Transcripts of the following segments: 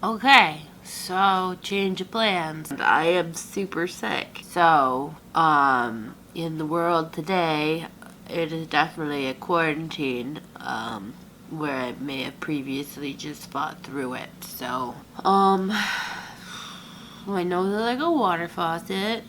Okay, so change of plans. I am super sick. So, in the world today, it is definitely a quarantine, where I may have previously just fought through it. So, my nose is like a water faucet,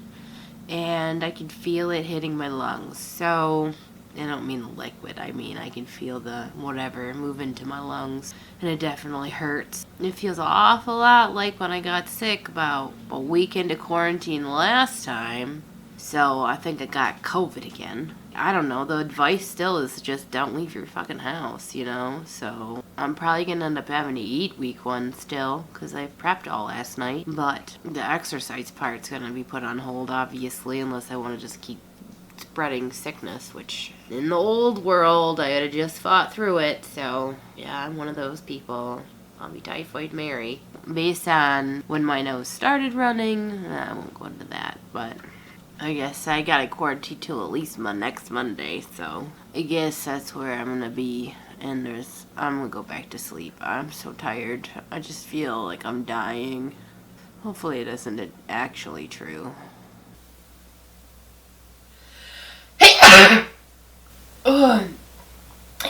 and I can feel it hitting my lungs. So, I don't mean the liquid, I mean I can feel the whatever move into my lungs, and it definitely hurts. It feels an awful lot like when I got sick about a week into quarantine last time. So I think I got COVID again. I don't know, the advice still is just don't leave your fucking house, you know? So I'm probably gonna end up having to eat week one still, because I prepped all last night. But the exercise part's gonna be put on hold, obviously, unless I want to just keep spreading sickness, which in the old world I had just fought through it. So yeah, I'm one of those people. I'll be Typhoid Mary. Based on when my nose started running, I won't go into that, but I guess I gotta quarantine till at least next Monday, so I guess that's where I'm gonna be. And I'm gonna go back to sleep. I'm so tired. I just feel like I'm dying. Hopefully it isn't actually true.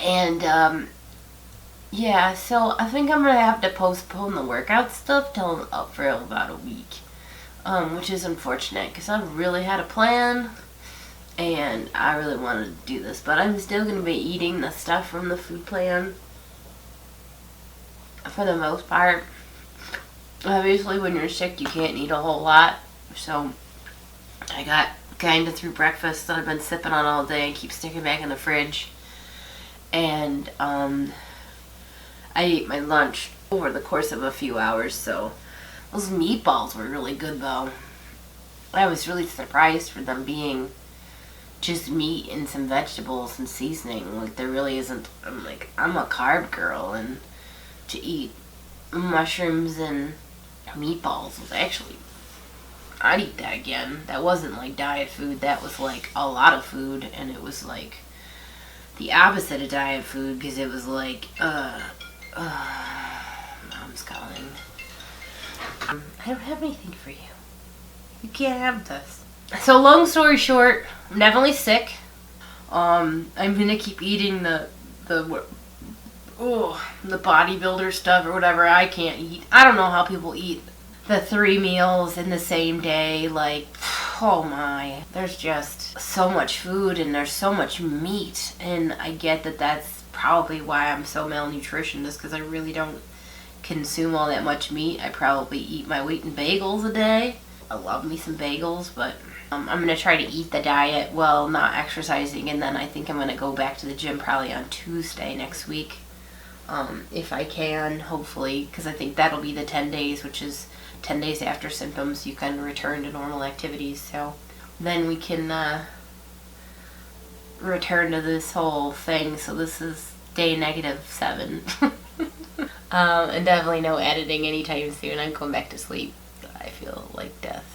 And yeah, so I think I'm gonna have to postpone the workout stuff till for about a week, which is unfortunate because I really had a plan and I really wanted to do this, but I'm still gonna be eating the stuff from the food plan for the most part. Obviously, when you're sick, you can't eat a whole lot, so I got kind of through breakfast that I've been sipping on all day and keep sticking back in the fridge. And I ate my lunch over the course of a few hours, so those meatballs were really good though. I was really surprised for them being just meat and some vegetables and seasoning. Like there really isn't, I'm a carb girl, and to eat mushrooms and meatballs was actually, I'd eat that again. That wasn't like diet food, that was like a lot of food, and it was like the opposite of diet food because it was like, Mom's calling. I don't have anything for you. You can't have this. So long story short, I'm definitely sick. I'm gonna keep eating the bodybuilder stuff or whatever I can't eat. I don't know how people eat the 3 meals in the same day. Like, oh my, there's just so much food and there's so much meat, and I get that that's probably why I'm so malnutrition, is because I really don't consume all that much meat. I probably eat my weight in bagels a day. I love me some bagels, but I'm going to try to eat the diet while not exercising, and then I think I'm going to go back to the gym probably on Tuesday next week, if I can, hopefully, because I think that'll be the 10 days, which is 10 days after symptoms, you can return to normal activities. So then we can return to this whole thing. So this is day -7. And definitely no editing anytime soon. I'm going back to sleep. I feel like death.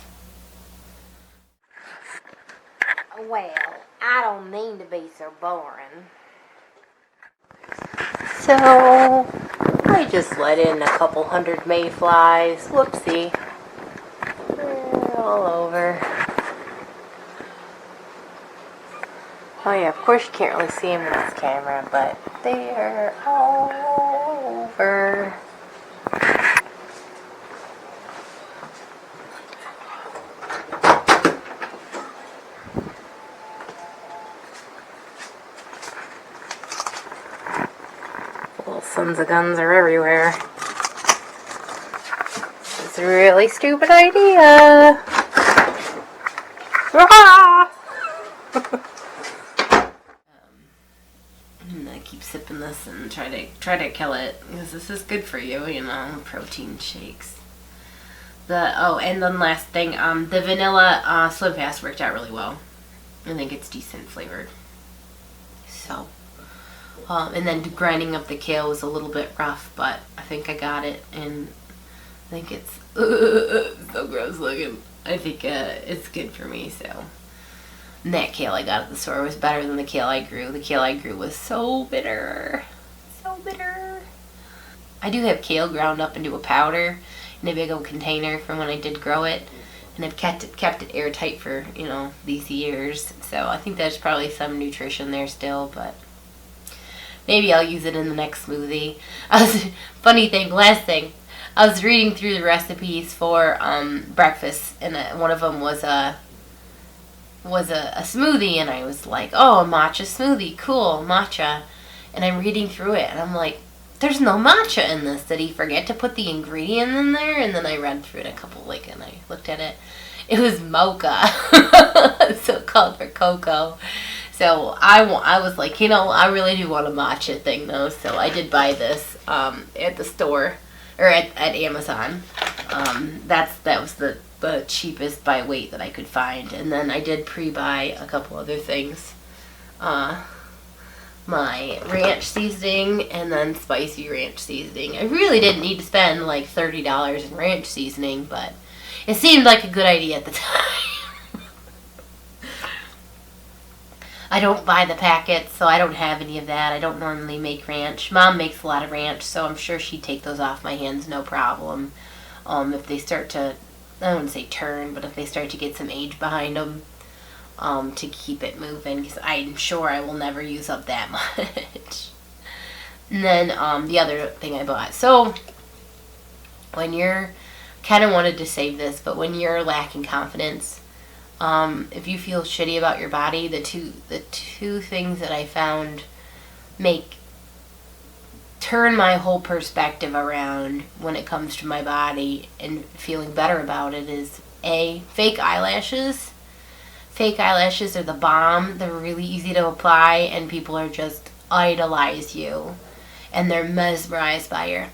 Well, I don't mean to be so boring. So I just let in a couple hundred mayflies. Whoopsie. They're all over. Oh yeah, of course you can't really see them in this camera, but they're all over. Little sons of guns are everywhere. It's a really stupid idea. And I keep sipping this and try to kill it because this is good for you, you know, protein shakes. And then last thing, the vanilla Slim Fast worked out really well. I think it's decent flavored. So, and then grinding up the kale was a little bit rough, but I think I got it, and I think it's so gross looking. I think it's good for me, so. And that kale I got at the store was better than the kale I grew. The kale I grew was so bitter. So bitter. I do have kale ground up into a powder in a big old container from when I did grow it. And I've kept it airtight for, these years. So I think there's probably some nutrition there still, but maybe I'll use it in the next smoothie. Last thing, I was reading through the recipes for breakfast, and one of them was a smoothie, and I was like, oh, a matcha smoothie, cool, matcha. And I'm reading through it, and I'm like, there's no matcha in this. Did he forget to put the ingredient in there? And then I read through it and I looked at it. It was mocha, so it called for cocoa. So I was like, I really do want a matcha thing though. So I did buy this at the store, or at Amazon. That was the cheapest by weight that I could find. And then I did pre-buy a couple other things. My ranch seasoning and then spicy ranch seasoning. I really didn't need to spend like $30 in ranch seasoning, but it seemed like a good idea at the time. I don't buy the packets, so I don't have any of that. I don't normally make ranch. Mom makes a lot of ranch, so I'm sure she'd take those off my hands no problem. If they start to, I wouldn't say turn, but if they start to get some age behind them, to keep it moving, because I'm sure I will never use up that much. And then the other thing I bought. So when you're, kind of wanted to save this, but when you're lacking confidence, if you feel shitty about your body, the two things that I found turn my whole perspective around when it comes to my body and feeling better about it is fake eyelashes. Fake eyelashes are the bomb. They're really easy to apply, and people are just idolize you, and they're mesmerized by your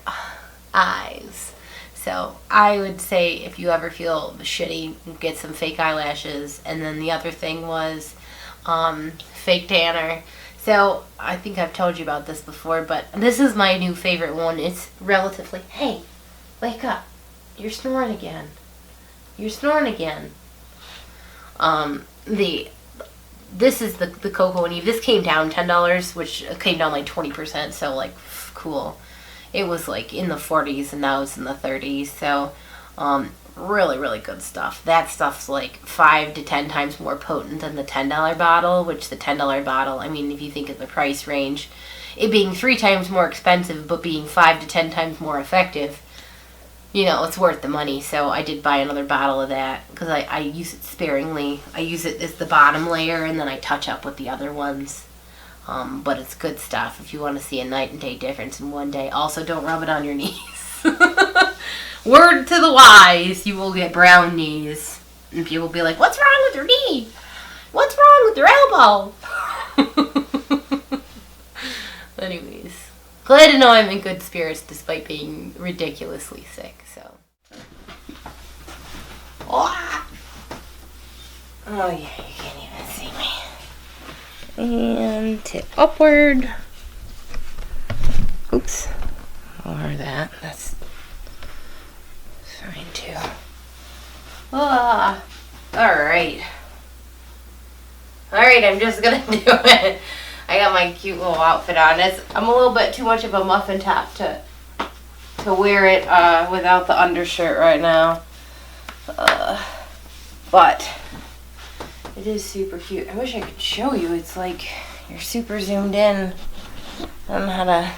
eyes. So I would say if you ever feel shitty, get some fake eyelashes. And then the other thing was fake tanner. So I think I've told you about this before, but this is my new favorite one. It's relatively, hey, wake up. You're snoring again. This is the Cocoa and Eve. This came down $10, which came down like 20%, so like cool. It was like in the 40s and now it's in the 30s, so really, really good stuff. That stuff's like 5 to 10 times more potent than the $10 bottle, which the $10 bottle, I mean, if you think of the price range, it being 3 times more expensive but being 5 to 10 times more effective, it's worth the money. So I did buy another bottle of that because I use it sparingly. I use it as the bottom layer, and then I touch up with the other ones. But it's good stuff if you want to see a night and day difference in one day. Also, don't rub it on your knees. Word to the wise, you will get brown knees. And people will be like, what's wrong with your knee? What's wrong with your elbow? Anyways, glad to know I'm in good spirits despite being ridiculously sick. So, oh yeah, you can't even see me. And tip upward. Oops. Lower that. That's fine too. Alright, I'm just gonna do it. I got my cute little outfit on. I'm a little bit too much of a muffin top to wear it without the undershirt right now. But it is super cute. I wish I could show you. It's like you're super zoomed in. I don't know how to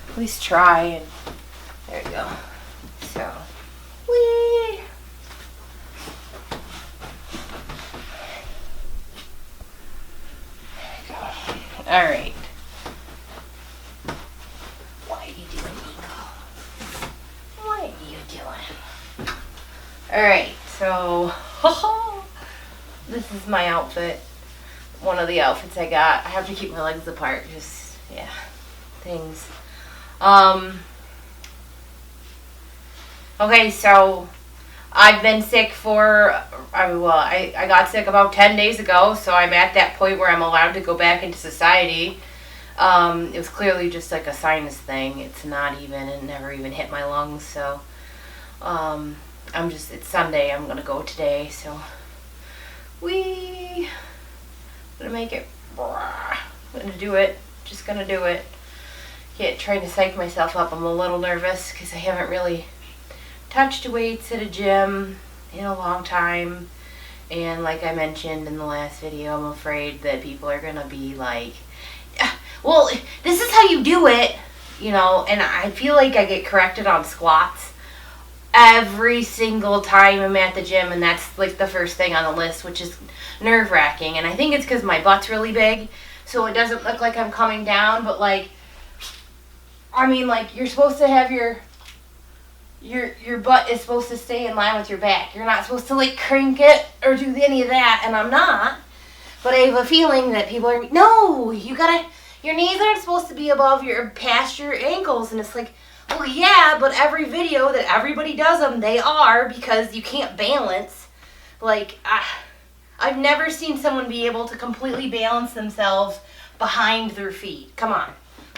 at least try. And there you go. So, whee! Alright. What are you doing, Nico? What are you doing? Alright, so this is my outfit. One of the outfits I got. I have to keep my legs apart, just things. Okay, so I've been sick I got sick about 10 days ago, so I'm at that point where I'm allowed to go back into society. It was clearly just like a sinus thing. It never even hit my lungs, so it's Sunday, I'm gonna go today, so I'm gonna make it, I'm gonna do it, just gonna do it. trying to psych myself up. I'm a little nervous because I haven't really touched weights at a gym in a long time. And like I mentioned in the last video, I'm afraid that people are going to be like, well, this is how you do it, you know, and I feel like I get corrected on squats every single time I'm at the gym, and that's like the first thing on the list, which is nerve-wracking. And I think it's because my butt's really big, so it doesn't look like I'm coming down, but like, I mean, like, you're supposed to have your butt is supposed to stay in line with your back. You're not supposed to like crank it or do any of that, and I'm not. But I have a feeling that people are, no, your knees aren't supposed to be past your ankles. And it's like, well, yeah, but every video that everybody does them, they are, because you can't balance. Like, I've never seen someone be able to completely balance themselves behind their feet. Come on.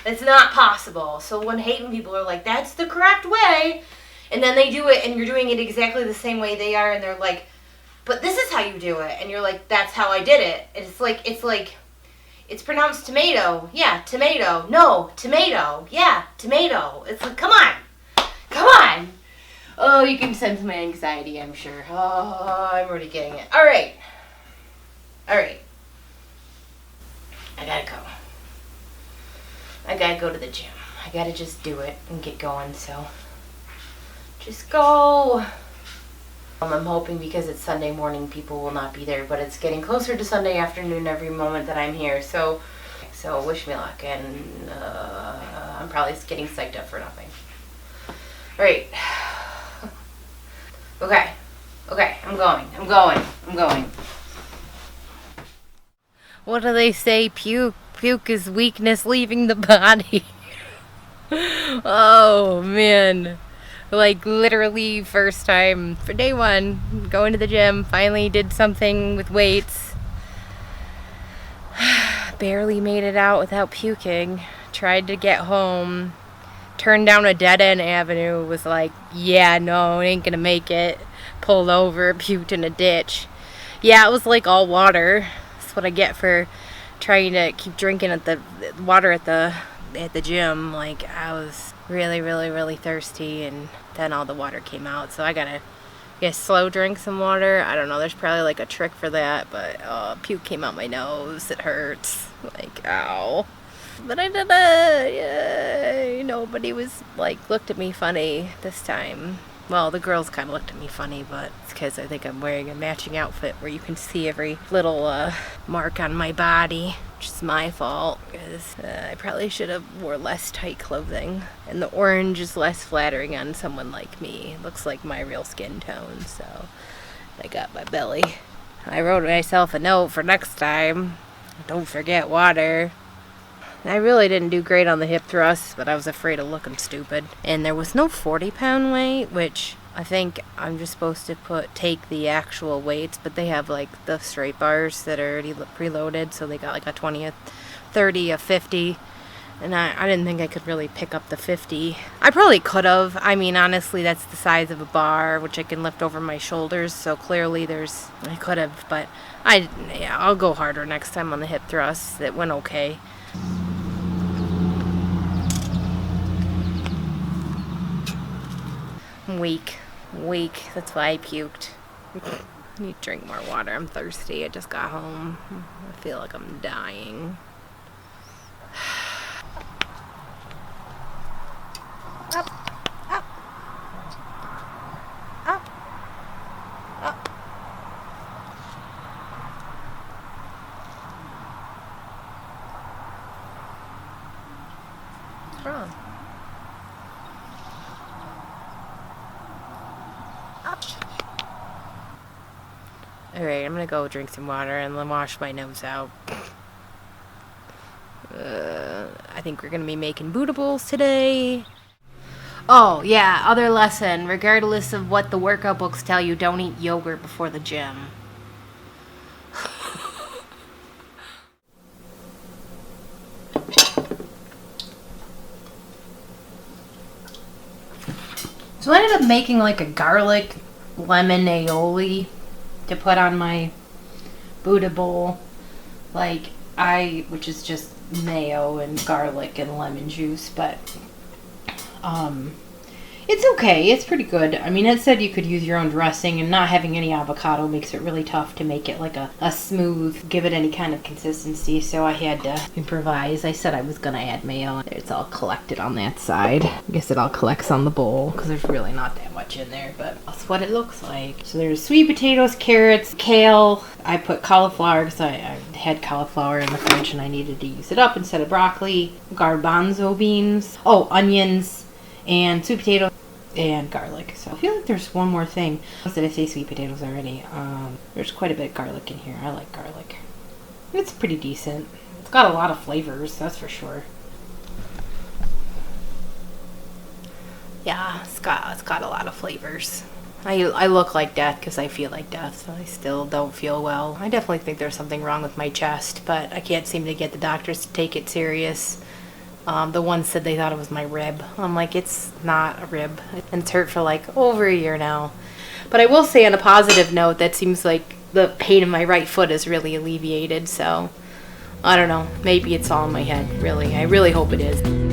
It's not possible. So when people are like, that's the correct way, and then they do it, and you're doing it exactly the same way they are, and they're like, but this is how you do it. And you're like, that's how I did it. And it's pronounced tomato. Yeah, tomato. No, tomato. Yeah, tomato. It's like, come on. Come on. Oh, you can sense my anxiety, I'm sure. Oh, I'm already getting it. All right. I gotta go. I gotta go to the gym. I gotta just do it and get going, so just go. I'm hoping because it's Sunday morning, people will not be there, but it's getting closer to Sunday afternoon every moment that I'm here, so wish me luck, and I'm probably getting psyched up for nothing. Alright. Okay, I'm going. What do they say? Puke is weakness leaving the body. Oh, man. Like, literally, first time for day one, going to the gym, finally did something with weights. Barely made it out without puking. Tried to get home. Turned down a dead-end avenue. Was like, yeah, no, ain't gonna make it. Pulled over, puked in a ditch. Yeah, it was like all water. That's what I get for trying to keep drinking at the water at the gym. Like, I was really, really, really thirsty, and then all the water came out, so I gotta slow drink some water. I don't know, there's probably like a trick for that, but puke came out my nose. It hurts. Like, ow. But I did it. Yay. Nobody was like looked at me funny this time. Well, the girls kind of looked at me funny, but it's because I think I'm wearing a matching outfit where you can see every little mark on my body, which is my fault, because I probably should have wore less tight clothing. And the orange is less flattering on someone like me. It looks like my real skin tone, so I got my belly. I wrote myself a note for next time. Don't forget water. I really didn't do great on the hip thrusts, but I was afraid of looking stupid. And there was no 40-pound weight, which I think I'm just supposed to take the actual weights, but they have like the straight bars that are already preloaded, so they got like a 20, a 30, a 50. And I didn't think I could really pick up the 50. I probably could have. I mean, honestly, that's the size of a bar, which I can lift over my shoulders, so clearly I could have, but I'll go harder next time on the hip thrusts. It went okay. I'm weak. That's why I puked. I need to drink more water. I'm thirsty. I just got home. I feel like I'm dying. Up. What's wrong? Alright, I'm gonna go drink some water and then wash my nose out. I think we're gonna be making bootables today. Oh, yeah, other lesson. Regardless of what the workout books tell you, don't eat yogurt before the gym. So I ended up making like a garlic lemon aioli to put on my Buddha bowl, which is just mayo and garlic and lemon juice, but it's okay. It's pretty good. I mean, it said you could use your own dressing, and not having any avocado makes it really tough to make it like a smooth, give it any kind of consistency, so I had to improvise. I said I was going to add mayo. It's all collected on that side. I guess it all collects on the bowl, because there's really not that much in there, but that's what it looks like. So there's sweet potatoes, carrots, kale. I put cauliflower because I had cauliflower in the fridge and I needed to use it up instead of broccoli. Garbanzo beans. Oh, onions. And sweet potatoes and garlic. So I feel like there's one more thing. Did I say sweet potatoes already? There's quite a bit of garlic in here. I like garlic. It's pretty decent. It's got a lot of flavors, that's for sure. Yeah, it's got a lot of flavors. I look like death because I feel like death. So I still don't feel well. I definitely think there's something wrong with my chest, but I can't seem to get the doctors to take it serious. The one said they thought it was my rib. I'm like, it's not a rib. It's hurt for like over a year now. But I will say on a positive note, that seems like the pain in my right foot is really alleviated. So I don't know. Maybe it's all in my head, really. I really hope it is.